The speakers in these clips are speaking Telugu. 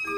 ఓం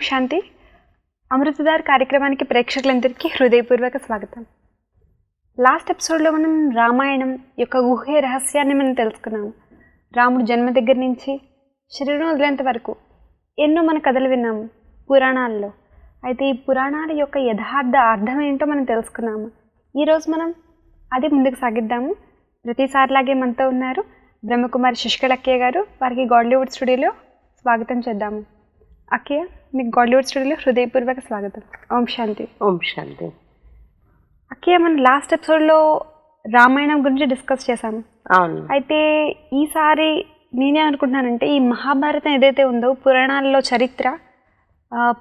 శాంతి. అమృతధార కార్యక్రమానికి ప్రేక్షకులందరికీ హృదయపూర్వక స్వాగతం. లాస్ట్ ఎపిసోడ్లో మనం రామాయణం యొక్క గుహ్య రహస్యాన్ని మనం తెలుసుకున్నాము. రాముడు జన్మ దగ్గర నుంచి శరీరం వదిలేంత వరకు ఎన్నో మన కథలు విన్నాము పురాణాల్లో. అయితే ఈ పురాణాల యొక్క యథార్థ అర్థం ఏంటో మనం తెలుసుకున్నాము. ఈరోజు మనం అది ముందుకు సాగిద్దాము. ప్రతిసారిలాగే మనతో ఉన్నారు బ్రహ్మకుమారి శశికళ అక్కయ్య గారు. వారికి గాడ్లీవుడ్ స్టూడియోలో స్వాగతం చేద్దాము. అక్కయ్య, మీకు గాడ్లీవుడ్ స్టూడియోలో హృదయపూర్వక స్వాగతం. ఓం శాంతి. ఓం శాంతి. అక్కయ్య, మనం లాస్ట్ ఎపిసోడ్లో రామాయణం గురించి డిస్కస్ చేశాము. అవును. అయితే ఈసారి నేనేమనుకుంటున్నానంటే ఈ మహాభారతం ఏదైతే ఉందో పురాణాల్లో చరిత్ర,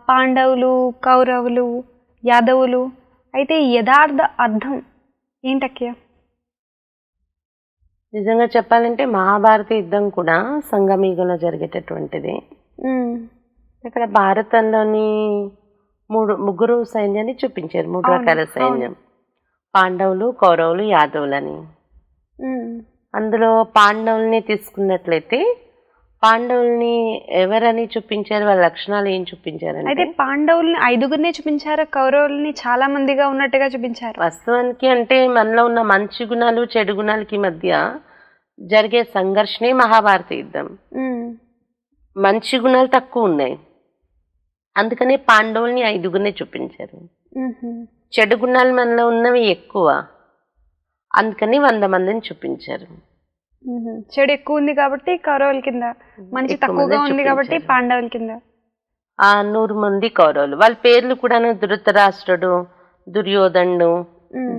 పాండవులు, కౌరవులు, యాదవులు, అయితే యథార్థ అర్థం ఏంటక్కయ్య? నిజంగా చెప్పాలంటే మహాభారత యుద్ధం కూడా సంగమయుగంలో జరిగేటటువంటిది. ఇక్కడ భారతంలోని ముగ్గురు సైన్యాన్ని చూపించారు, 3 రకాల సైన్యం. పాండవులు, కౌరవులు, యాదవులని. అందులో పాండవుల్ని తీసుకున్నట్లయితే పాండవుల్ని ఎవరని చూపించారు, వాళ్ళ లక్షణాలు ఏం చూపించారు? అయితే పాండవుల్ని 5గురినే చూపించారు, కౌరవుల్ని చాలా మందిగా ఉన్నట్టుగా చూపించారు. వాస్తవానికి అంటే మనలో ఉన్న మంచి గుణాలు చెడు గుణాలకి మధ్య జరిగే సంఘర్షణే మహాభారత యుద్ధం. మంచి గుణాలు తక్కువ ఉన్నాయి, అందుకనే పాండవుల్ని 5గురినే చూపించారు. చెడు గుణాలు మనలో ఉన్నవి ఎక్కువ, అందుకని 100 మందిని చూపించారు. చెడు ఎక్కువ ఉంది కాబట్టి కౌరవుల కింద, మంచి తక్కువగా ఉంది కాబట్టి పాండవుల కింద. 100 మంది కౌరవులు. వాళ్ళ పేర్లు కూడా ధృతరాష్ట్రుడు, దుర్యోధనుడు,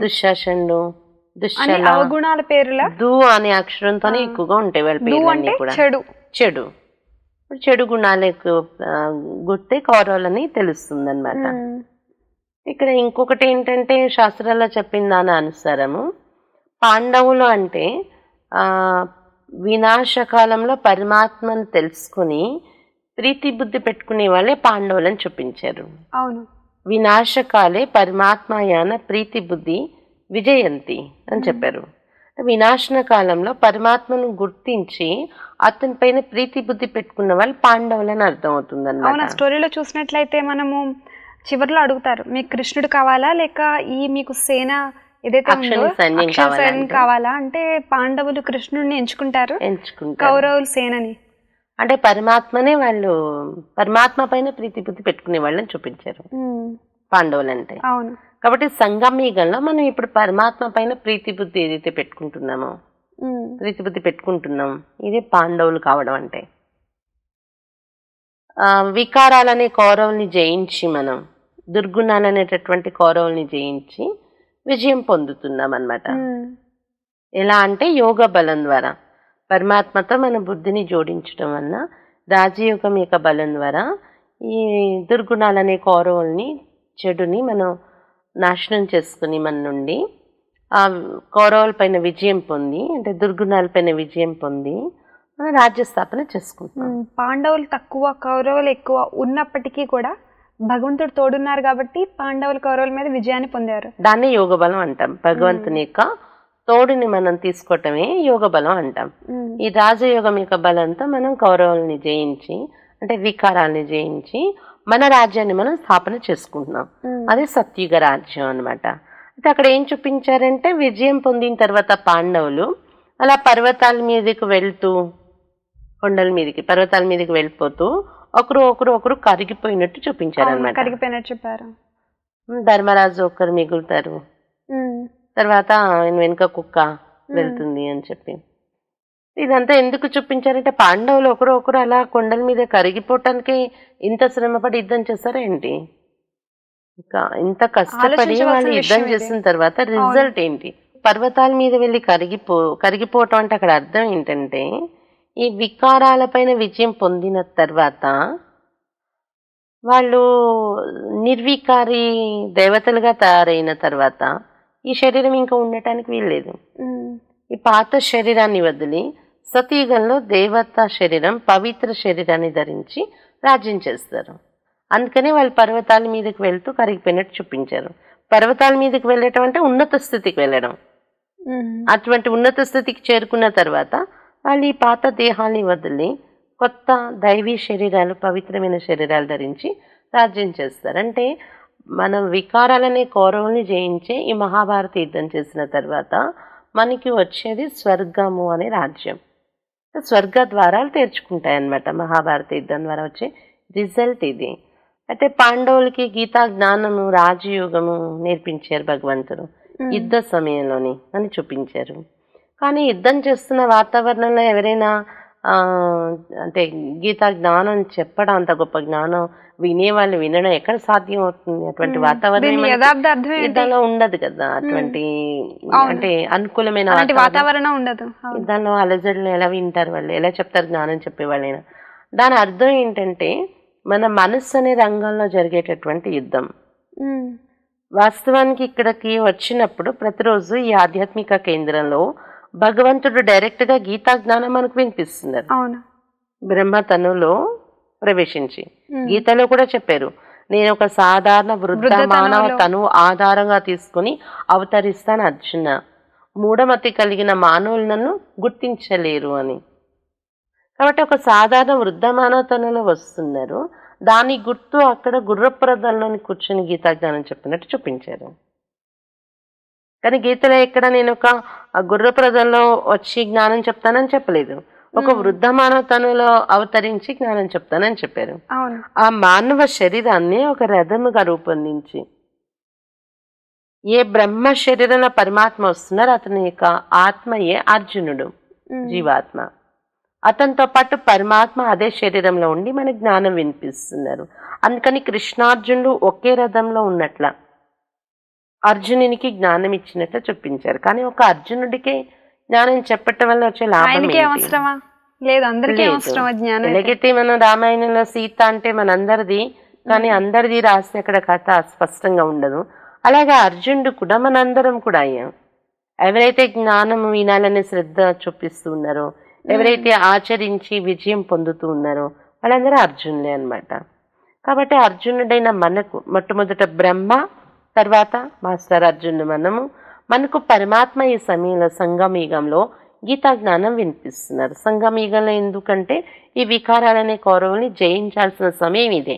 దుశ్శాసనుడు, దుశ్శల, అవగుణాల పేర్ల దు అనే అక్షరంతోనే ఎక్కువగా ఉంటాయి వాళ్ళ పేర్లన్నీ కూడా. చెడు చెడు గుణాలకు గుర్తే కౌరవులని తెలుస్తుంది అన్నమాట. ఇక్కడ ఇంకొకటి ఏంటంటే శాస్త్రాల్లో చెప్పిన దాని అనుసారము పాండవులు అంటే వినాశకాలంలో పరమాత్మను తెలుసుకుని ప్రీతి బుద్ధి పెట్టుకునే వాళ్ళే పాండవులని చూపించారు. అవును. వినాశకాలే పరమాత్మయాన ప్రీతి బుద్ధి విజయంతి అని చెప్పారు. వినాశన కాలంలో పరమాత్మను గుర్తించి అతని పైన ప్రీతి బుద్ధి పెట్టుకున్న వాళ్ళు పాండవులని అర్థం అవుతుంది అన్నమాట. స్టోరీలో చూసినట్లయితే మనము చివరిలో అడుగుతారు, మీకు కృష్ణుడు కావాలా లేక ఈ మీకు సేన ఏదైతే సైన్యం కావాలా అంటే పాండవులు కృష్ణుడిని ఎంచుకుంటారు, కౌరవులు సేనని. అంటే పరమాత్మనే వాళ్ళు పరమాత్మ పైన ప్రీతి బుద్ధి పెట్టుకునే వాళ్ళని చూపించారు పాండవులు అంటే. అవును. కాబట్టి సంగమయుగంలో మనం ఇప్పుడు పరమాత్మ పైన ప్రీతి బుద్ధి ఏదైతే పెట్టుకుంటున్నామో, ప్రీతి బుద్ధి పెట్టుకుంటున్నాం, ఇది పాండవులు కావడం అంటే. వికారాలనే కౌరవుల్ని జయించి మనం దుర్గుణాలనేటటువంటి కౌరవుల్ని జయించి విజయం పొందుతున్నాం అన్నమాట. ఎలా అంటే యోగ బలం ద్వారా, పరమాత్మతో మన బుద్ధిని జోడించడం వల్ల, రాజయోగం యొక్క బలం ద్వారా ఈ దుర్గుణాలనే కౌరవుల్ని, చెడుని మనం నాశనం చేసుకుని మన నుండి ఆ కౌరవుల పైన విజయం పొంది, అంటే దుర్గుణాల పైన విజయం పొంది మనం రాజ్యస్థాపన చేసుకుంటాం. పాండవులు తక్కువ కౌరవులు ఎక్కువ ఉన్నప్పటికీ కూడా భగవంతుడు తోడున్నారు కాబట్టి పాండవులు కౌరవుల మీద విజయాన్ని పొందారు. దాన్ని యోగ బలం అంటాం. భగవంతుని యొక్క తోడుని మనం తీసుకోవటమే యోగ బలం అంటాం. ఈ రాజయోగం యొక్క బలంతో మనం కౌరవుల్ని జయించి, అంటే వికారాలని జయించి మన రాజ్యాన్ని మనం స్థాపన చేసుకుంటున్నాం. అది సత్యుగ రాజ్యం అనమాట. అయితే అక్కడ ఏం చూపించారంటే విజయం పొందిన తర్వాత పాండవులు అలా పర్వతాల మీదకి వెళ్తూ, కొండల మీదకి పర్వతాల మీదకి వెళ్ళిపోతూ ఒకరు కరిగిపోయినట్టు చూపించారు అనమాట. కరిగిపోయినట్టు చెప్పారు. ధర్మరాజు ఒకరు మిగులుతారు, తర్వాత ఆయన వెనుక కుక్క వెళ్తుంది అని చెప్పి. ఇదంతా ఎందుకు చూపించారంటే పాండవులు ఒకరు అలా కొండల మీద కరిగిపోవటానికి ఇంత శ్రమపడి యుద్ధం చేస్తారా ఏంటి? ఇంకా ఇంత కష్టపడి వాళ్ళు యుద్ధం చేసిన తర్వాత రిజల్ట్ ఏంటి? పర్వతాల మీద వెళ్ళి కరిగిపోవటం అంటే అక్కడ అర్థం ఏంటంటే ఈ వికారాలపైన విజయం పొందిన తర్వాత వాళ్ళు నిర్వికారి దేవతలుగా తయారైన తర్వాత ఈ శరీరం ఇంకా ఉండటానికి వీల్లేదు. ఈ పాత శరీరాన్ని వదిలి సతీయుగంలో దేవత శరీరం, పవిత్ర శరీరాన్ని ధరించి రాజ్యం చేస్తారు. అందుకనే వాళ్ళు పర్వతాల మీదకి వెళ్తూ కరిగిపోయినట్టు చూపించారు. పర్వతాల మీదకి వెళ్ళటం అంటే ఉన్నత స్థితికి వెళ్ళడం. అటువంటి ఉన్నత స్థితికి చేరుకున్న తర్వాత వాళ్ళు ఈ పాత దేహాన్ని వదిలి కొత్త దైవీ శరీరాలు, పవిత్రమైన శరీరాలు ధరించి రాజ్యం చేస్తారు. అంటే మనం వికారాలనే కౌరవుల్ని జయించే ఈ మహాభారత యుద్ధం చేసిన తర్వాత మనకి వచ్చేది స్వర్గము అనే రాజ్యం. స్వర్గ ద్వారాలు తెరుచుకుంటాయి అన్నమాట. మహాభారత యుద్ధం ద్వారా వచ్చే రిజల్ట్ ఇది. అయితే పాండవులకి గీతా జ్ఞానము, రాజయోగము నేర్పించారు భగవంతుడు యుద్ధ సమయంలోని అని చూపించారు. కానీ యుద్ధం చేస్తున్న వాతావరణంలో ఎవరైనా అంటే గీతా జ్ఞానం చెప్పడం, అంత గొప్ప జ్ఞానం వినేవాళ్ళు వినడం ఎక్కడ సాధ్యం అవుతుంది? అటువంటి వాతావరణం యుద్ధంలో ఉండదు కదా. అటువంటి అంటే అనుకూలమైన వాతావరణం ఉండదు. యుద్ధంలో అలజడులు ఎలా వింటారు వాళ్ళు? ఎలా చెప్తారు జ్ఞానం చెప్పేవాళ్ళైనా? దాని అర్థం ఏంటంటే మన మనస్సు అనే రంగంలో జరిగేటటువంటి యుద్ధం. వాస్తవానికి ఇక్కడికి వచ్చినప్పుడు ప్రతిరోజు ఈ ఆధ్యాత్మిక కేంద్రంలో భగవంతుడు డైరెక్ట్ గా గీతా జ్ఞానం మనకు వినిపిస్తున్నారు. బ్రహ్మతనులో ప్రవేశించి గీతలో కూడా చెప్పారు, నేను ఒక సాధారణ వృద్ధ మానవ తను ఆధారంగా తీసుకుని అవతరిస్తాను అర్జున. మూఢమతి కలిగిన మానవులు నన్ను గుర్తించలేరు అని. కాబట్టి ఒక సాధారణ వృద్ధ మానవ తనులో వస్తున్నారు. దాని గుర్తు అక్కడ గుర్రప్రదంలోని కూర్చొని గీతా జ్ఞానం చెప్పినట్టు చూపించారు. కానీ గీతలో ఎక్కడ నేను ఒక గుర్రప్రదంలో వచ్చి జ్ఞానం చెప్తానని చెప్పలేదు. ఒక వృద్ధ మానవతనులో అవతరించి జ్ఞానం చెప్తానని చెప్పారు. ఆ మానవ శరీరాన్ని ఒక రథముగా రూపొందించి ఏ బ్రహ్మ శరీరంలో పరమాత్మ వస్తున్నారు అతని యొక్క ఆత్మయే అర్జునుడు, జీవాత్మ. అతనితో పాటు పరమాత్మ అదే శరీరంలో ఉండి మన జ్ఞానం వినిపిస్తున్నారు. అందుకని కృష్ణార్జునుడు ఒకే రథంలో ఉన్నట్ల అర్జునునికి జ్ఞానం ఇచ్చినట్టు చూపించారు. కానీ ఒక అర్జునుడికి జ్ఞానం చెప్పటం వల్ల వచ్చే లాభం ఎలాగైతే మనం రామాయణంలో సీత అంటే మనందరిది, కానీ అందరిది రాస్తే అక్కడ కథ స్పష్టంగా ఉండదు. అలాగే అర్జునుడు కూడా మనందరం కూడా అయ్యాం. ఎవరైతే జ్ఞానం వినాలనే శ్రద్ధ చూపిస్తూ ఉన్నారో, ఎవరైతే ఆచరించి విజయం పొందుతూ ఉన్నారో వాళ్ళందరూ అర్జునులే అన్నమాట. కాబట్టి అర్జునుడైన మనకు మొట్టమొదట బ్రహ్మ, తర్వాత మాస్టర్ అర్జునుడు మనకు పరమాత్మ ఈ సమయంలో సంగమయుగంలో గీతా జ్ఞానం వినిపిస్తున్నారు. సంగమయుగంలో ఎందుకంటే ఈ వికారాలనే కౌరవుల్ని జయించాల్సిన సమయం ఇదే.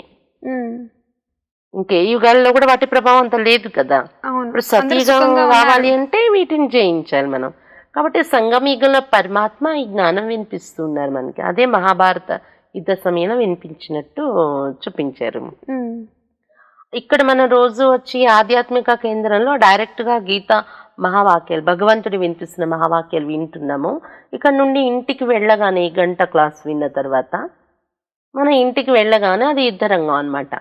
ఇంకే యుగాల్లో కూడా వాటి ప్రభావం అంత లేదు కదా. ఇప్పుడు సతీయుగం రావాలి అంటే వీటిని జయించాలి మనం. కాబట్టి సంగమయుగంలో పరమాత్మ ఈ జ్ఞానం వినిపిస్తున్నారు మనకి. అదే మహాభారత యుద్ధ సమయంలో వినిపించినట్టు చూపించారు. ఇక్కడ మనం రోజు వచ్చి ఆధ్యాత్మిక కేంద్రంలో డైరెక్ట్ గా గీత మహావాక్యాలు, భగవంతుడు వినిపిస్తున్న మహావాక్యాలు వింటున్నాము. ఇక్కడ నుండి ఇంటికి వెళ్ళగానే ఈ గంట క్లాస్ విన్న తర్వాత మనం ఇంటికి వెళ్ళగానే అది యుద్ధరంగం అన్నమాట.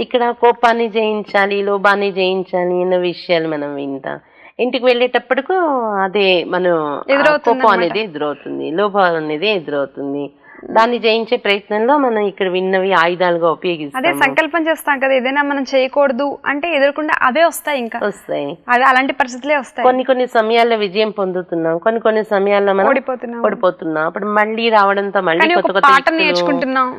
ఇక్కడ కోపాన్ని జయించాలి, లోభాన్ని జయించాలి అన్న విషయాలు మనం వింటాం. ఇంటికి వెళ్ళేటప్పటికు అదే మనం కోపం అనేది ఎదురవుతుంది, లోభం అనేది ఎదురవుతుంది. దాన్ని జయించే ప్రయత్నంలో మనం ఇక్కడ విన్నవి ఆయుధాలుగా ఉపయోగిస్తాం. అదే సంకల్పం చేస్తాం కదా, ఏదైనా మనం చేయకూడదు అంటే ఎదురకుండా అవే వస్తాయి, ఇంకా వస్తాయి. అలాంటి పరిస్థితులే వస్తాయి. కొన్ని సమయాల్లో విజయం పొందుతున్నాం, కొన్ని సమయాల్లో మనం ఓడిపోతున్నాం. అప్పుడు మళ్ళీ రావడంతో మళ్ళీ కొత్త నేర్చుకుంటున్నాం.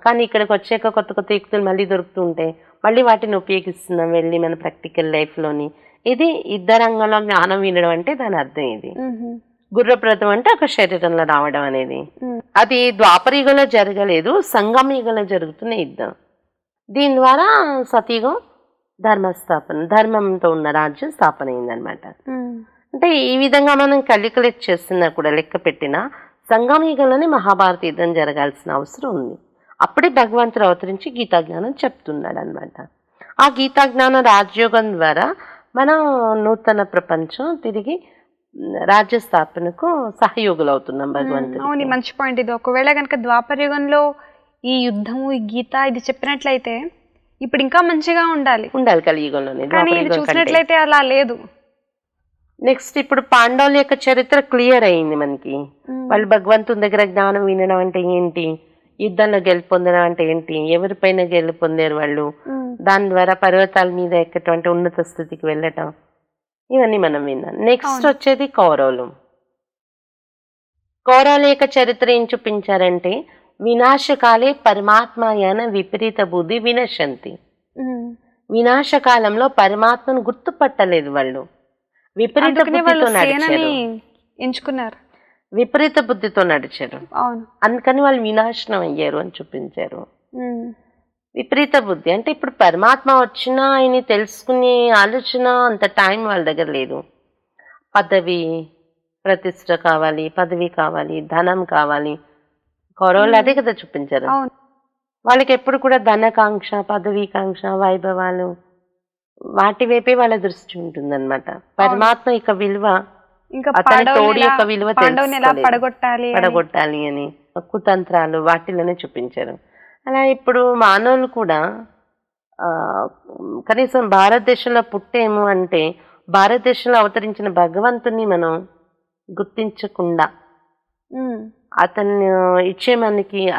కానీ ఇక్కడికి వచ్చాక కొత్త యుక్తులు మళ్ళీ దొరుకుతూ ఉంటాయి. మళ్ళీ వాటిని ఉపయోగిస్తున్నాం వెళ్ళి మన ప్రాక్టికల్ లైఫ్ లోని. ఇది యుద్ధ రంగంలో జ్ఞానం వినడం అంటే దాని అర్థం ఇది. గుర్రప్రథం అంటే ఒక శరీరంలో రావడం అనేది. అది ద్వాపరయుగంలో జరగలేదు, సంగమయుగంలో జరుగుతున్న యుద్ధం. దీని ద్వారా సతయుగం ధర్మస్థాపన, ధర్మంతో ఉన్న రాజ్యం స్థాపన అయిందనమాట. అంటే ఈ విధంగా మనం క్యాలిక్యులేట్ చేస్తున్నా కూడా లెక్క పెట్టినా సంగమయుగంలోనే మహాభారత యుద్ధం జరగాల్సిన అవసరం ఉంది. అప్పుడే భగవంతుడు అవతరించి గీతా జ్ఞానం చెప్తున్నాడు అనమాట. ఆ గీతా జ్ఞాన రాజయోగం ద్వారా మనం నూతన ప్రపంచం తిరిగి రాజ్య స్థాపనకు సహయోగులు అవుతున్నాం భగవంతుడు. అవును, మంచి పాయింట్ ఇది. ఒకవేళ కనుక ద్వాపర యుగంలో ఈ యుద్ధము, ఈ గీత ఇది చెప్పినట్లయితే ఇప్పుడు ఇంకా మంచిగా ఉండాలి కలియుగంలోనే. కానీ ఇది చూసినట్లయితే అలా లేదు. నెక్స్ట్ ఇప్పుడు పాండవుల యొక్క చరిత్ర క్లియర్ అయింది మనకి. వాళ్ళు భగవంతుని దగ్గర జ్ఞానం వినడం అంటే ఏంటి, యుద్ధంలో గెలుపొందడం అంటే ఏంటి, ఎవరిపైన గెలుపొందారు వాళ్ళు, దాని ద్వారా పర్వతాల మీద ఎక్కటువంటి ఉన్నత స్థితికి వెళ్ళటం, ఇవన్నీ మనం విన్నాం. నెక్స్ట్ వచ్చేది కౌరవులు. కౌరవుల యొక్క చరిత్ర ఏం చూపించారంటే వినాశకాలే పరమాత్మయన విపరీత బుద్ధి వినశంతి. వినాశకాలంలో పరమాత్మను గుర్తుపట్టలేదు వాళ్ళు, విపరీత బుద్ధితో నడిచారు, ఎంచుకున్నారు, విపరీత బుద్ధితో నడిచారు. అందుకని వాళ్ళు వినాశనం అయ్యారు అని చూపించారు. విపరీత బుద్ధి అంటే ఇప్పుడు పరమాత్మ వచ్చినా ఆయన్ని తెలుసుకునే ఆలోచన అంత టైం వాళ్ళ దగ్గర లేదు. పదవి ప్రతిష్ట కావాలి, పదవి కావాలి, ధనం కావాలి. కౌరవులు అదే కదా చూపించారు. వాళ్ళకి ఎప్పుడు కూడా ధనకాంక్ష, పదవీకాంక్ష, వైభవాలు వాటి వైపే వాళ్ళ దృష్టి ఉంటుందన్నమాట. పరమాత్మ యొక్క విలువ, అతని తోడి యొక్క విలువ పడగొట్టాలి అని కుతంత్రాలు వాటిలోనే చూపించారు. అలా ఇప్పుడు మానవులు కూడా కనీసం భారతదేశంలో పుట్టేము అంటే భారతదేశంలో అవతరించిన భగవంతుని మనం గుర్తించకుండా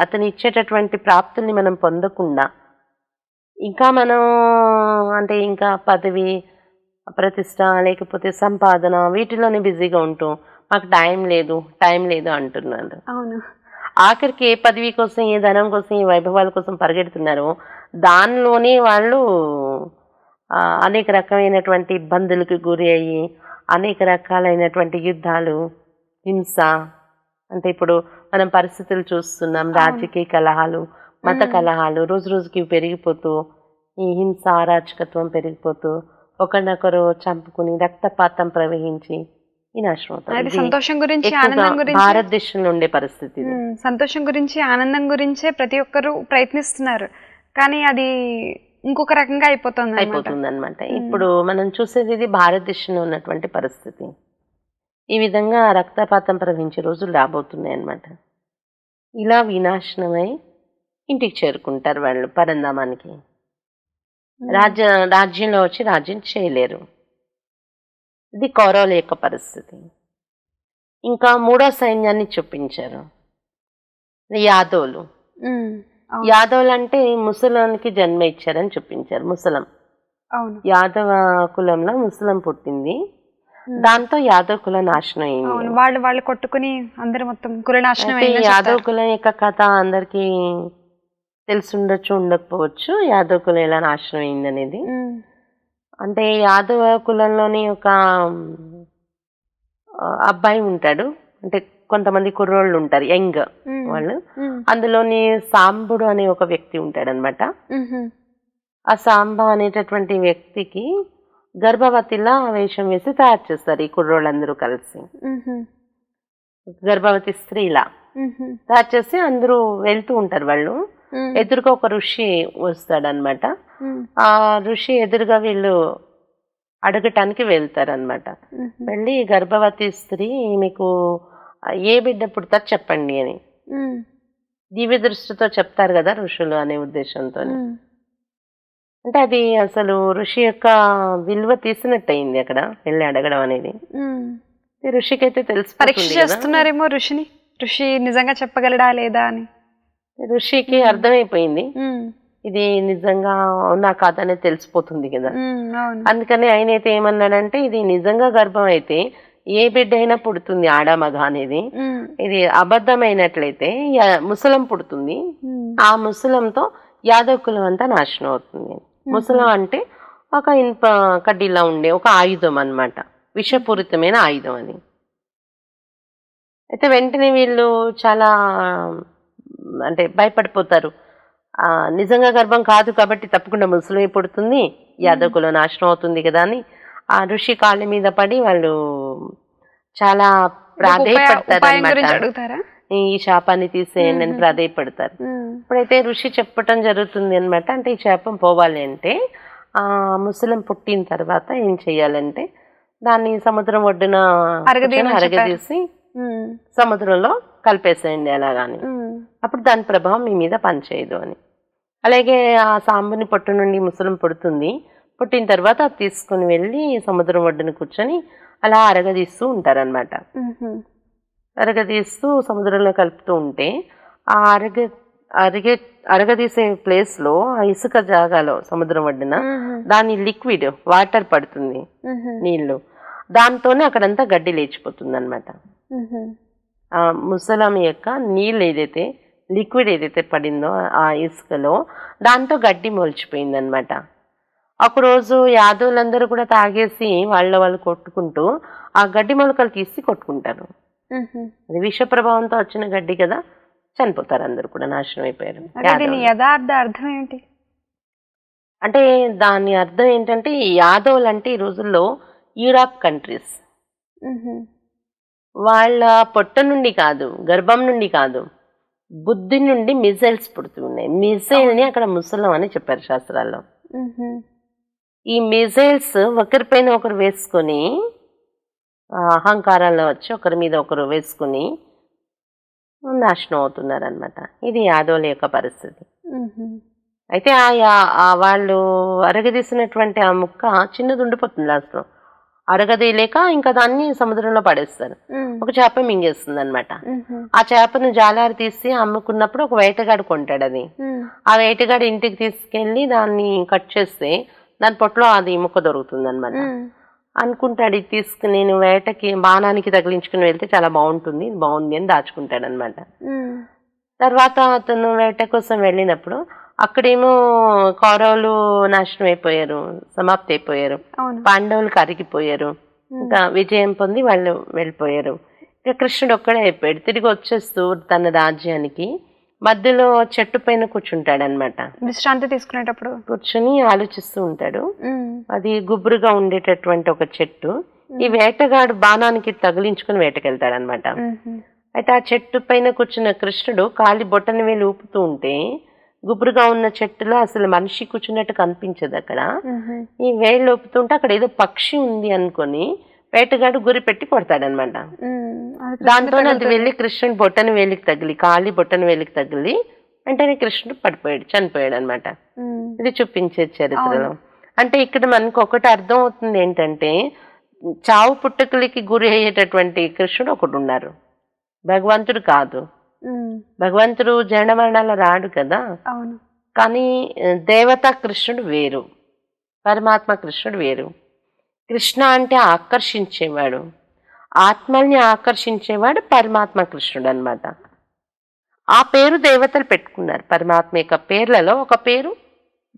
అతను ఇచ్చేటటువంటి ప్రాప్తుల్ని మనం పొందకుండా ఇంకా మనం అంటే ఇంకా పదవి ప్రతిష్ట లేకపోతే సంపాదన వీటిలోనే బిజీగా ఉంటూ మాకు టైం లేదు అంటున్నారు. ఆఖరికి ఏ పదవి కోసం, ఏ ధనం కోసం, ఏ వైభవాల కోసం పరిగెడుతున్నారో దానిలోనే వాళ్ళు అనేక రకమైనటువంటి ఇబ్బందులకు గురి అయ్యి అనేక రకాలైనటువంటి యుద్ధాలు, హింస, అంటే ఇప్పుడు మనం పరిస్థితులు చూస్తున్నాం, రాజకీయ కలహాలు, మత కలహాలు రోజు రోజుకి పెరిగిపోతూ ఈ హింస అరాచకత్వం పెరిగిపోతూ ఒకరినొకరు చంపుకుని రక్తపాతం ప్రవహించి వినాశనం అవుతుంది. భారతదేశంలో ఉండే పరిస్థితి. సంతోషం గురించి, ఆనందం గురించే ప్రతి ఒక్కరు ప్రయత్నిస్తున్నారు, కానీ అది ఇంకొక రకంగా అయిపోతుంది అనమాట. ఇప్పుడు మనం చూసేది ఇది భారతదేశంలో ఉన్నటువంటి పరిస్థితి. ఈ విధంగా రక్తపాతం ప్రవహించే రోజులు రాబోతున్నాయి అన్నమాట. ఇలా వినాశనమై ఇంటికి చేరుకుంటారు వాళ్ళు పరంధామానికి. రాజ్యంలో వచ్చి రాజ్యం చేయలేరు. ఇది కౌరవుల యొక్క పరిస్థితి. ఇంకా మూడో సైన్యాన్ని చూపించారు, యాదవులు. యాదవులు అంటే ముసలానికి జన్మ ఇచ్చారని చూపించారు. ముసలం, యాదవ కులంలో ముసలం పుట్టింది, దాంతో యాదవ్ కుల నాశనం అయింది. వాళ్ళు కొట్టుకుని అందరు మొత్తం కుల నాశనం. యాదవ్ కులం యొక్క కథ అందరికి తెలుసుండొచ్చు, ఉండకపోవచ్చు. యాదవ్ కులం ఎలా నాశనం అయింది అనేది. అంటే యాదవ కులంలోని ఒక అబ్బాయి ఉంటాడు, అంటే కొంతమంది కుర్రోళ్ళు ఉంటారు యంగ్ వాళ్ళు. అందులోని సాంబుడు అనే ఒక వ్యక్తి ఉంటాడు అనమాట. ఆ సాంబ అనేటటువంటి వ్యక్తికి గర్భవతిలా వేషం వేసి తయారు చేస్తారు ఈ కుర్రోళ్ళందరూ కలిసి. గర్భవతి స్త్రీలా తయారు చేసి అందరూ వెళ్తూ ఉంటారు. వాళ్ళు ఎదురుగా ఒక ఋషి వస్తాడనమాట. ఆ ఋషి ఎదురుగా వీళ్ళు అడగటానికి వెళ్తారనమాట. వెళ్ళి గర్భవతి స్త్రీ మీకు ఏ బిడ్డ పుడతారు చెప్పండి అని దివ్య దృష్టితో చెప్తారు కదా ఋషులు అనే ఉద్దేశంతో. అంటే అది అసలు ఋషి యొక్క విలువ తీసినట్టయింది అక్కడ వెళ్ళి అడగడం అనేది. ఋషికి అయితే తెలుసు, పరీక్ష చేస్తున్నారేమో ఋషిని, ఋషి నిజంగా చెప్పగలడా లేదా అని. ఋషికి అర్థమైపోయింది ఇది నిజంగా నా కథ అనేది తెలిసిపోతుంది కదా. అందుకని ఆయన అయితే ఏమన్నాడంటే ఇది నిజంగా గర్భం అయితే ఏ బిడ్డ అయినా పుడుతుంది, ఆడ మగ అనేది. ఇది అబద్ధమైనట్లయితే ముసలం పుడుతుంది, ఆ ముసలంతో యాదవ్ కులం అంతా నాశనం అవుతుంది. ముసలం అంటే ఒక ఇనుప కడ్డీలా ఉండే ఒక ఆయుధం అన్నమాట, విషపూరితమైన ఆయుధం అది. అయితే వెంటనే వీళ్ళు చాలా అంటే భయపడిపోతారు. నిజంగా గర్భం కాదు కాబట్టి తప్పకుండా ముసలమే పుడుతుంది, యాదవ్ కులం నాశనం అవుతుంది కదా అని ఆ ఋషి కాళ్ళ మీద పడి వాళ్ళు చాలా ప్రాధేయపడతారు అనమాట. ఈ శాపాన్ని తీసేయండి అని ప్రాధేయపడతారు. ఇప్పుడైతే ఋషి చెప్పటం జరుగుతుంది అనమాట. అంటే ఈ శాపం పోవాలి అంటే ముసలం పుట్టిన తర్వాత ఏం చెయ్యాలంటే దాన్ని సముద్రం ఒడ్డున అరగదీసి సముద్రంలో కలిపేసేయండి అలాగాని. అప్పుడు దాని ప్రభావం మీ మీద పనిచేయదు అని. అలాగే ఆ సాంబుని పొట్టు నుండి ముసలం పుడుతుంది. పుట్టిన తర్వాత అది తీసుకుని వెళ్ళి సముద్రం ఒడ్డున కూర్చొని అలా అరగదీస్తూ ఉంటారనమాట. అరగదీస్తూ సముద్రంలో కలుపుతూ ఉంటే ఆ అరగదీసే ప్లేస్లో ఆ ఇసుక జాగాలో సముద్రం ఒడ్డున దాని లిక్విడ్ వాటర్ పడుతుంది, నీళ్లు. దాంతోనే అక్కడంతా గడ్డి లేచిపోతుంది అనమాట. ఆ ముసలం యొక్క నీళ్ళు ఏదైతే లిక్విడ్ ఏదైతే పడిందో ఆ ఇసుకలో దాంతో గడ్డి మొలిచిపోయింది అనమాట. ఒకరోజు యాదవులందరూ కూడా తాగేసి వాళ్ళు కొట్టుకుంటూ ఆ గడ్డి మొలకలు తీసి కొట్టుకుంటారు. అది విష ప్రభావంతో వచ్చిన గడ్డి కదా, చనిపోతారు, అందరు కూడా నాశనం అయిపోయారు. యథార్థ అర్థం ఏంటి అంటే దాని అర్థం ఏంటంటే యాదవులు అంటే ఈ రోజుల్లో యూరప్ కంట్రీస్, వాళ్ళ పొట్ట నుండి కాదు, గర్భం నుండి కాదు, బుద్ధి నుండి మిజైల్స్ పుడుతున్నాయి. మిజైల్ని అక్కడ ముసలం అని చెప్పారు శాస్త్రాల్లో. ఈ మిజైల్స్ ఒకరిపైన ఒకరు వేసుకొని అహంకారంలో వచ్చి ఒకరి మీద ఒకరు వేసుకుని నాశనం అవుతున్నారు అనమాట. ఇది యాదవుల యొక్క పరిస్థితి. అయితే వాళ్ళు అరగదీసినటువంటి ఆ ముక్క చిన్నది ఉండిపోతుంది లాస్ట్లో. అరగదీయలేక ఇంకా దాన్ని సముద్రంలో పడేస్తారు. ఒక చేప మింగేస్తుంది అనమాట. ఆ చేపను జాలారి తీసి అమ్ముకున్నప్పుడు ఒక వేటగాడు కొంటాడు. అది ఆ వేటగాడు ఇంటికి తీసుకెళ్లి దాన్ని కట్ చేస్తే దాని పొట్టలో అది ముక్క దొరుకుతుంది అనమాట. అనుకుంటాడు ఇది తీసుకుని నేను వేటకి బాణానికి తగిలించుకుని వెళ్తే చాలా బాగుంటుంది, ఇది బాగుంది అని దాచుకుంటాడు అనమాట. తర్వాత అతను వేట కోసం వెళ్ళినప్పుడు అక్కడేమో కౌరవులు నాశనం అయిపోయారు, సమాప్తి అయిపోయారు, పాండవులు కరిగిపోయారు, ఇంకా విజయం పొంది వాళ్ళు వెళ్ళిపోయారు. ఇక కృష్ణుడు ఒక్కడే అయిపోయాడు. తిరిగి వచ్చేస్తూ తన రాజ్యానికి మధ్యలో చెట్టు పైన కూర్చుంటాడు అనమాట. విశ్రాంతి తీసుకునేటప్పుడు కూర్చుని ఆలోచిస్తూ ఉంటాడు. అది గుబురుగా ఉండేటటువంటి ఒక చెట్టు. ఈ వేటగాడు బాణానికి తగిలించుకుని వేటకెళ్తాడు అనమాట. అయితే ఆ చెట్టు పైన కూర్చున్న కృష్ణుడు కాలి బొట్టని వేలు ఊపుతూ ఉంటే గుబురుగా ఉన్న చెట్టులో అసలు మనిషి కూర్చున్నట్టు కనిపించదు. అక్కడ ఈ వేళ్ళు ఊపుతుంటే అక్కడ ఏదో పక్షి ఉంది అనుకొని వేటగాడు గురి పెట్టి కొడతాడనమాట. దాంతో అది వెళ్ళి కృష్ణుడు బొట్టని వేలికి తగిలి, కాలి బొట్టని వేలికి తగిలి వెంటనే కృష్ణుడు పడిపోయాడు, చనిపోయాడు అనమాట. ఇది చూపించే చరిత్రలో. అంటే ఇక్కడ మనకు ఒకటి అర్థం అవుతుంది ఏంటంటే చావు పుట్టుకలకి గురి అయ్యేటటువంటి కృష్ణుడు ఒకడు ఉన్నారు, భగవంతుడు కాదు. భగవంతుడు జన మరణాల రాడు కదా, కానీ దేవతా కృష్ణుడు వేరు, పరమాత్మ కృష్ణుడు వేరు. కృష్ణ అంటే ఆకర్షించేవాడు, ఆత్మల్ని ఆకర్షించేవాడు పరమాత్మ కృష్ణుడు అనమాట. ఆ పేరు దేవతలు పెట్టుకున్నారు. పరమాత్మ యొక్క పేర్లలో ఒక పేరు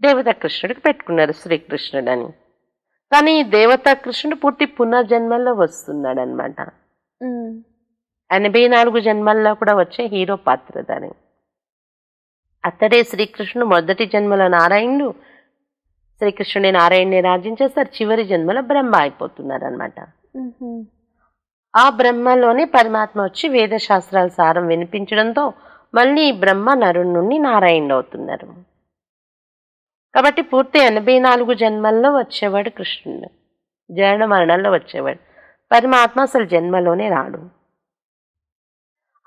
దేవతా కృష్ణుడికి పెట్టుకున్నారు, శ్రీకృష్ణుడు అని. కానీ దేవతా కృష్ణుడు పూర్తి పునర్జన్మల్లో వస్తున్నాడు అనమాట. 84 జన్మల్లో కూడా వచ్చే హీరో పాత్రధారి అతడే శ్రీకృష్ణుడు. మొదటి జన్మలో నారాయణుడు, శ్రీకృష్ణుడి నారాయణుని రాజించేస్తారు. చివరి జన్మలో బ్రహ్మ అయిపోతున్నారు అనమాట. ఆ బ్రహ్మలోనే పరమాత్మ వచ్చి వేద శాస్త్రాల సారం వినిపించడంతో మళ్ళీ బ్రహ్మ నరుడి నుండి నారాయణుడు అవుతున్నారు. కాబట్టి పూర్తి 84 జన్మల్లో వచ్చేవాడు కృష్ణుడు, జనన మరణంలో వచ్చేవాడు. పరమాత్మ అసలు జన్మలోనే రాడు.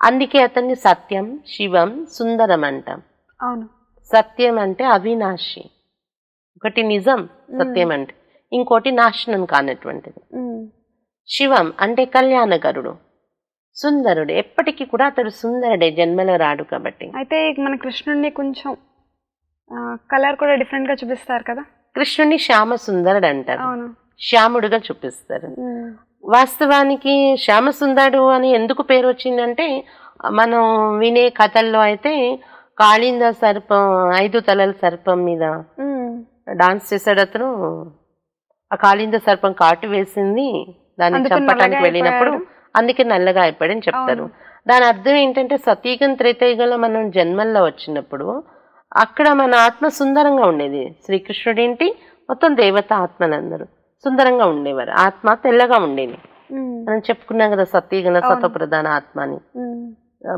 అందుకే అతన్ని సత్యం, శివం, సుందరం అంటాం. సత్యం అంటే అవినాశి, ఒకటి నిజం సత్యం అంటే, ఇంకోటి నాశనం కానటువంటిది. శివం అంటే కళ్యాణకరుడు, సుందరుడు, ఎప్పటికీ కూడా అతడు సుందరుడే, జన్మలో రాడు కాబట్టి. అయితే మన కృష్ణుడిని కొంచెం కలర్ కూడా డిఫరెంట్ గా చూపిస్తారు కదా. కృష్ణుడిని శ్యామ సుందరుడు అంటారు, శ్యాముడుగా చూపిస్తారు. వాస్తవానికి శ్యామ సుందరుడు అని ఎందుకు పేరు వచ్చిందంటే మనం వినే కథల్లో అయితే కాళింద సర్పం, 5 తలల సర్పం మీద డాన్స్ చేశాడు అతను. ఆ కాళింద సర్పం కాటు వేసింది, దాన్ని చంపడానికి వెళ్ళినప్పుడు అందుకే నల్లగా అయిపోయాడని చెప్తారు. దాని అర్థం ఏంటంటే సతీయుగం త్రేతాయుగంలో మనం జన్మల్లో వచ్చినప్పుడు అక్కడ మన ఆత్మ సుందరంగా ఉండేది. శ్రీకృష్ణుడు ఏంటి మొత్తం దేవత ఆత్మలందరూ సుందరంగా ఉండేవారు, ఆత్మ తెల్లగా ఉండేది. మనం చెప్పుకున్నాం కదా సతీయుగంలో సతప్రధాన ఆత్మ అని.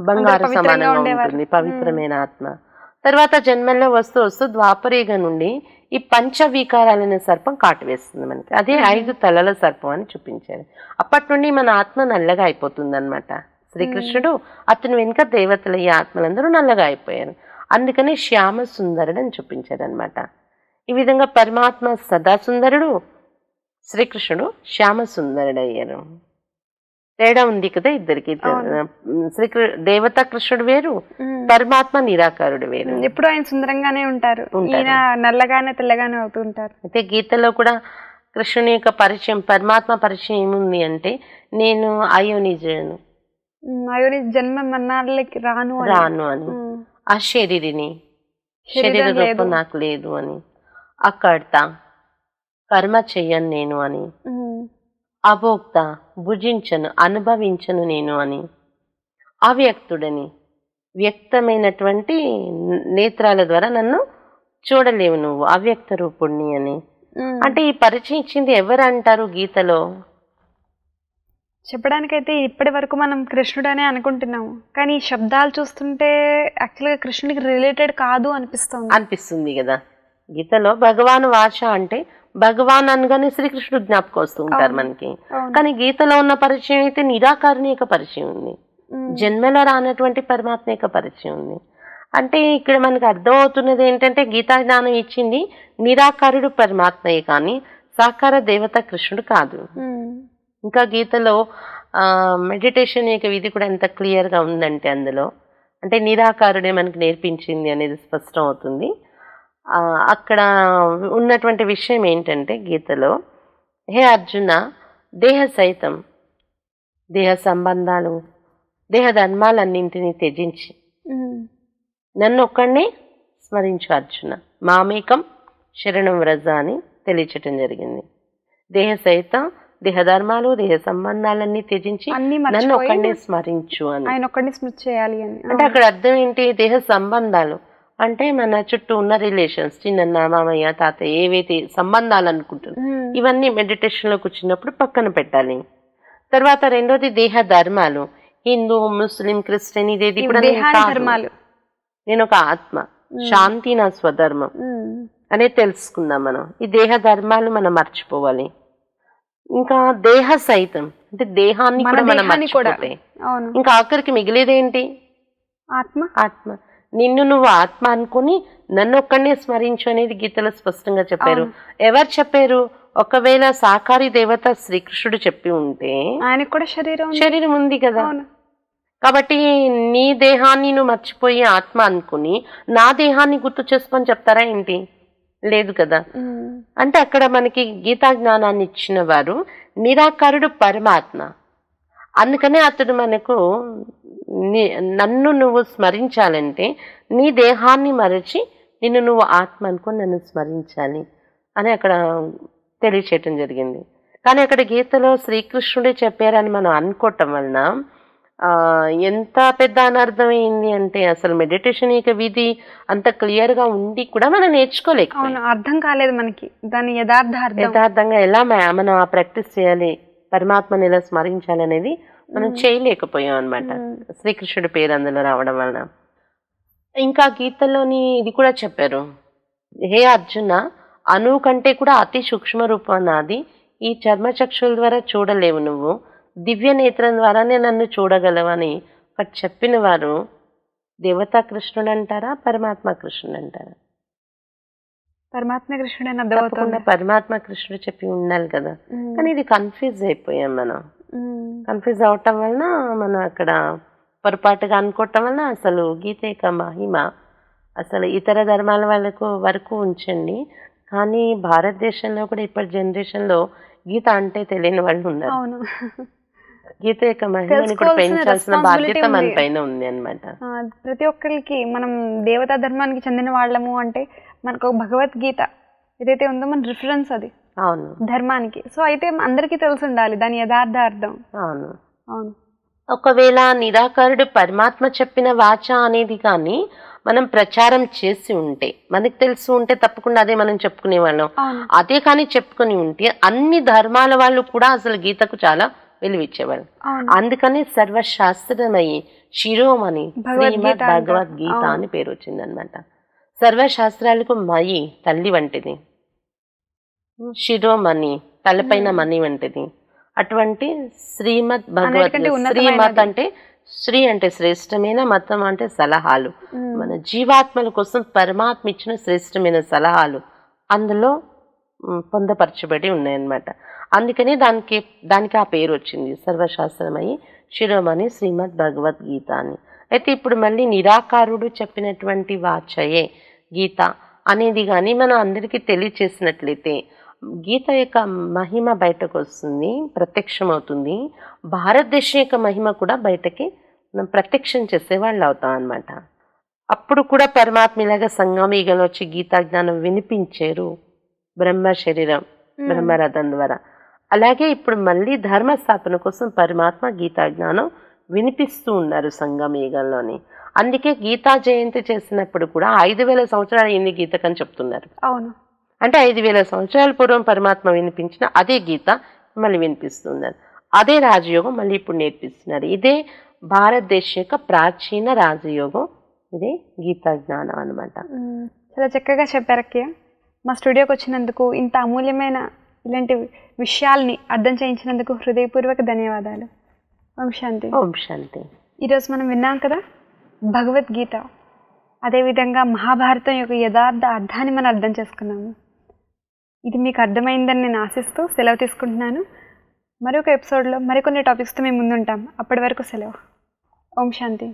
బంగారు పవిత్రంగా సమానంగా ఉండేవారు. ఉంటుంది, పవిత్రమైన ఆత్మ. తర్వాత జన్మల్లో వస్తూ వస్తూ ద్వాపరయుగ నుండి ఈ పంచవికారాలనే సర్పం కాటువేస్తుంది మనకి. అదే 5 తలల సర్పం అని చూపించారు. అప్పటి నుండి మన ఆత్మ నల్లగా అయిపోతుంది అనమాట. శ్రీకృష్ణుడు అతని వెనుక దేవతల ఈ ఆత్మలందరూ నల్లగా అయిపోయారు. అందుకని శ్యామ సుందరుడు అని చూపించారు అనమాట. ఈ విధంగా పరమాత్మ సదా సుందరుడు, శ్రీకృష్ణుడు శ్యామ సుందరుడు అయ్యారు. తేడా ఉంది కదా ఇద్దరికి. దేవతా కృష్ణుడు వేరు, పరమాత్మ నిరాకారుడు వేరు. ఎప్పుడు ఆయన సుందరంగానే ఉంటారు, ఈయన నల్లగానే తెల్లగానే అవుతుంటారు. అయితే గీతలో కూడా కృష్ణుని యొక్క పరిచయం, పరమాత్మ పరిచయం ఏముంది అంటే, నేను అయోనిజను, అయోనిజ జన్మ మన్నాళ్ళకి రాను అని, అశరీరిని, శరీర రూపం నాకు లేదు అని, అకర్త కర్మ చెయ్యను నేను అని, అభోక్త భుజించను అనుభవించను నేను అని, అవ్యక్తుడని వ్యక్తమైనటువంటి నేత్రాల ద్వారా నన్ను చూడలేవు నువ్వు, అవ్యక్త రూపుణ్ణి అని. అంటే ఈ పరిచయం ఇచ్చింది ఎవరు అంటారు గీతలో? చెప్పడానికైతే ఇప్పటి వరకు మనం కృష్ణుడు అనే అనుకుంటున్నాము, కానీ ఈ శబ్దాలు చూస్తుంటే యాక్చువల్గా కృష్ణుడికి రిలేటెడ్ కాదు అనిపిస్తుంది కదా. గీతలో భగవాన్ వాచ అంటే భగవాన్ అనగానే శ్రీకృష్ణుడు జ్ఞాపకం వస్తూ ఉంటారు మనకి. కానీ గీతలో ఉన్న పరిచయం అయితే నిరాకారుని యొక్క పరిచయం ఉంది, జన్మలో రానటువంటి పరమాత్మ యొక్క పరిచయం ఉంది. అంటే ఇక్కడ మనకు అర్థం అవుతున్నది ఏంటంటే, గీతా జ్ఞానం ఇచ్చింది నిరాకారుడు పరమాత్మయే కానీ సాకార దేవత కృష్ణుడు కాదు. ఇంకా గీతలో మెడిటేషన్ యొక్క విధి కూడా ఎంత క్లియర్గా ఉందంటే అందులో, అంటే నిరాకారుడే మనకు నేర్పించింది అనేది స్పష్టం అవుతుంది. అక్కడ ఉన్నటువంటి విషయం ఏంటంటే గీతలో, హే అర్జున, దేహ సైతం, దేహ సంబంధాలు, దేహ ధర్మాలన్నింటినీ త్యజించి నన్ను ఒక్కడినే స్మరించు అర్జున, మామేకం శరణం వ్రజ అని తెలియచటం జరిగింది. దేహ సహితం దేహ ధర్మాలు, దేహ సంబంధాలన్నీ త్యజించి నన్ను ఒక్కడినే స్మరించు అని, ఆయన ఒక్కడిని స్మృతి చేయాలి అని. అంటే అక్కడ అర్థం ఏంటి? దేహ సంబంధాలు అంటే మన చుట్టూ ఉన్న రిలేషన్స్, చిన్న మామయ్య తాతయ్య ఏవైతే సంబంధాలు అనుకుంటున్నాం ఇవన్నీ మెడిటేషన్లోకి వచ్చినప్పుడు పక్కన పెట్టాలి. తర్వాత రెండోది దేహ ధర్మాలు, హిందూ ముస్లిం క్రిస్టియన్ ఇదేది కూడా నేను ఒక ఆత్మ, శాంతి నా స్వధర్మం అనేది తెలుసుకుందాం మనం. ఈ దేహ ధర్మాలు మనం మర్చిపోవాలి. ఇంకా దేహ సైతం అంటే దేహాన్ని కూడా మనం మర్చిపోతే ఇంకా ఆఖరికి మిగిలేదేంటి? ఆత్మ. నిన్ను నువ్వు ఆత్మ అనుకుని నన్ను ఒక్కడినే స్మరించు అనేది గీతలో స్పష్టంగా చెప్పారు. ఎవరు చెప్పారు? ఒకవేళ సాకారి దేవత శ్రీకృష్ణుడు చెప్పి ఉంటే, ఆయనకు కూడా శరీరం ఉంది కదా, కాబట్టి నీ దేహాన్ని నువ్వు మర్చిపోయి ఆత్మ అనుకుని నా దేహాన్ని గుర్తు చేసుకొని చెప్తారా ఏంటి? లేదు కదా. అంటే అక్కడ మనకి గీతా జ్ఞానాన్ని ఇచ్చిన వారు నిరాకారుడు పరమాత్మ. అందుకనే అతడు మనకు నన్ను నువ్వు స్మరించాలంటే నీ దేహాన్ని మరచి నిన్ను నువ్వు ఆత్మ అనుకుని నన్ను స్మరించాలి అని అక్కడ తెలియచేయటం జరిగింది. కానీ అక్కడ గీతలో శ్రీకృష్ణుడే చెప్పారని మనం అనుకోవటం వలన ఎంత పెద్ద అనర్థమైంది అంటే, అసలు మెడిటేషన్ యొక్క విధి అంత క్లియర్గా ఉండి కూడా మనం నేర్చుకోలేకపోయాం. అర్థం కాలేదు మనకి దాని యథార్థంగా ఎలా మనం ఆ ప్రాక్టీస్ చేయాలి, పరమాత్మని ఎలా స్మరించాలి అనేది మనం చేయలేకపోయాం అనమాట, శ్రీకృష్ణుడి పేరు అందులో రావడం వలన. ఇంకా గీతలోని ఇది కూడా చెప్పారు, హే అర్జున, అణువు కంటే కూడా అతి సూక్ష్మ రూపం నాది, ఈ చర్మచక్షుల ద్వారా చూడలేవు, నువ్వు దివ్య నేత్రం ద్వారానే నన్ను చూడగలవని ఒకటి చెప్పిన వారు దేవతా కృష్ణుడు అంటారా, పరమాత్మ కృష్ణుడు అంటారా? పరమాత్మ కృష్ణుడు పరమాత్మ కృష్ణుడు చెప్పి ఉండాలి కదా. కానీ ఇది కన్ఫ్యూజ్ అయిపోయాం మనం. కన్ఫ్యూజ్ అవటం వలన మనం అక్కడ పొరపాటుగా అనుకోవటం వలన అసలు గీత యొక్క మహిమ అసలు ఇతర ధర్మాల వాళ్ళకు వరకు ఉంచండి, కానీ భారతదేశంలో కూడా ఇప్పటి జనరేషన్లో గీత అంటే తెలియని వాళ్ళు ఉన్నారు. గీత యొక్క మహిమని కూడా పెంచాల్సిన బాధ్యత మన పైన ఉంది అన్నమాట. ప్రతి ఒక్కరికి మనం దేవతా ధర్మానికి చెందిన వాళ్ళము అంటే మనకు భగవద్గీత ఏదైతే ఉందో మన రిఫరెన్స్ అది అవును ధర్మానికి. సో అయితే అందరికీ తెలిసి ఉండాలి దాని యథార్థ అర్థం. అవును. ఒకవేళ నిరాకారుడు పరమాత్మ చెప్పిన వాచ అనేది కానీ మనం ప్రచారం చేసి ఉంటే, మనకి తెలిసి ఉంటే తప్పకుండా అదే మనం చెప్పుకునే వాళ్ళం. అదే కానీ చెప్పుకుని ఉంటే అన్ని ధర్మాల వాళ్ళు కూడా అసలు గీతకు చాలా వెలువిచ్చేవాళ్ళు. అందుకని సర్వశాస్త్రమయి శిరోమణి శ్రీమద్ భగవద్గీత అని పేరు వచ్చిందనమాట. సర్వశాస్త్రాలకు మయి తల్లి వంటిది, శిరోమణి తలపైన మణి వంటిది. అటువంటి శ్రీమద్ భగవద్గీత, శ్రీమత్ అంటే శ్రీ అంటే శ్రేష్టమైన, మతం అంటే సలహాలు. మన జీవాత్మల కోసం పరమాత్మ ఇచ్చిన శ్రేష్టమైన సలహాలు అందులో పొందపరచబడి ఉన్నాయన్నమాట. అందుకని దానికి ఆ పేరు వచ్చింది, సర్వశాస్త్రమై శిరోమణి శ్రీమద్ భగవద్గీత అని. అయితే ఇప్పుడు మళ్ళీ నిరాకారుడు చెప్పినటువంటి వాచయే గీత అనేది కానీ మనం అందరికీ తెలియచేసినట్లయితే గీత యొక్క మహిమ బయటకు వస్తుంది, ప్రత్యక్షమవుతుంది. భారతదేశం యొక్క మహిమ కూడా బయటకి మనం ప్రత్యక్షం చేసేవాళ్ళు అవుతాం అన్నమాట. అప్పుడు కూడా పరమాత్మ ఇలాగా సంగమీగలు వచ్చి గీతా జ్ఞానం వినిపించారు, బ్రహ్మ శరీరం బ్రహ్మరథం ద్వారా. అలాగే ఇప్పుడు మళ్ళీ ధర్మస్థాపన కోసం పరమాత్మ గీతా జ్ఞానం వినిపిస్తూ ఉన్నారు సంగమయుగంలోని. అందుకే గీతా జయంతి చేసినప్పుడు కూడా 5000 సంవత్సరాలు అయింది గీతకని చెప్తున్నారు. అవును, అంటే 5000 సంవత్సరాల పూర్వం పరమాత్మ వినిపించిన అదే గీత మళ్ళీ వినిపిస్తున్నారు. అదే రాజయోగం మళ్ళీ ఇప్పుడు నేర్పిస్తున్నారు. ఇదే భారతదేశ యొక్క ప్రాచీన రాజయోగం, ఇదే గీతా జ్ఞానం అనమాట. చాలా చక్కగా చెప్పారు అక్కయ్య. మా స్టూడియోకి వచ్చినందుకు, ఇంత అమూల్యమైన ఇలాంటి విషయాల్ని అర్థం చేయించినందుకు హృదయపూర్వక ధన్యవాదాలు. ఓం శాంతి. ఓం శాంతి. ఈరోజు మనం విన్నాం కదా భగవద్గీత, అదేవిధంగా మహాభారతం యొక్క యథార్థ అర్థాన్ని మనం అర్థం చేసుకున్నాము. ఇది మీకు అర్థమైందని నేను ఆశిస్తూ సెలవు తీసుకుంటున్నాను. మరొక ఎపిసోడ్లో మరికొన్ని టాపిక్స్తో మేము ముందుంటాం. అప్పటి వరకు సెలవు. ఓం శాంతి.